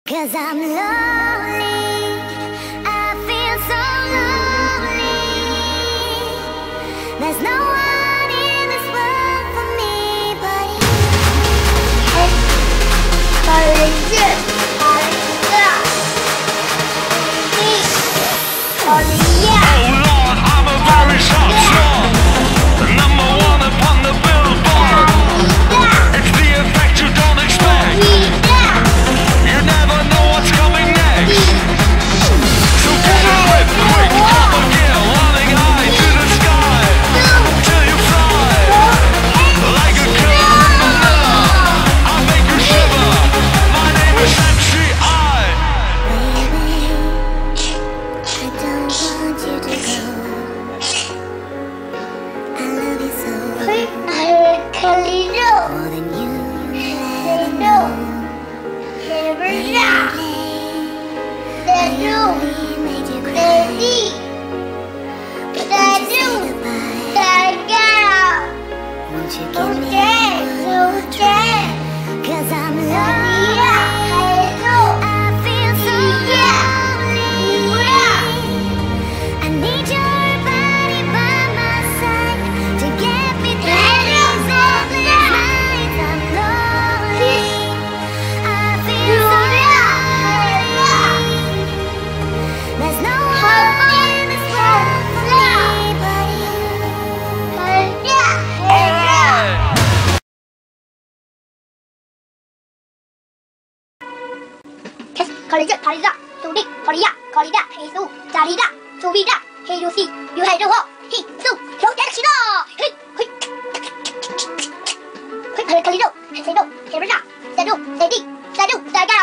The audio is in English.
'Cause I'm lonely, I feel so lonely. There's no one in this world for me but you. Oh Lord, I'm a very sharp sword, number one upon the billboard. It's the effect you don't expect. You never know what's coming next. So get a grip, quick, top of gear, running high to the sky, till you fly like a killer in Manila. I'll make you shiver. My name is Sentry Eye. I don't want you to go. I love you so more than you ever know. Lately made you cry, but won't you say goodbye? Won't you give me one more try? 'Cause I'm lonely, I feel so lonely. I need your body by my side to get me through these endless nights. I'm lonely, I feel so lonely. There's no one in this world for me but you. Alright. Calidad, Sudik, Korea, Calidad, Jesús, Salida, Subida, Jerusi, Yuheruho, Hisu, Yodershino, Calidad, Sedo, Herena, Sedu, Sedi, Sedu, Saga,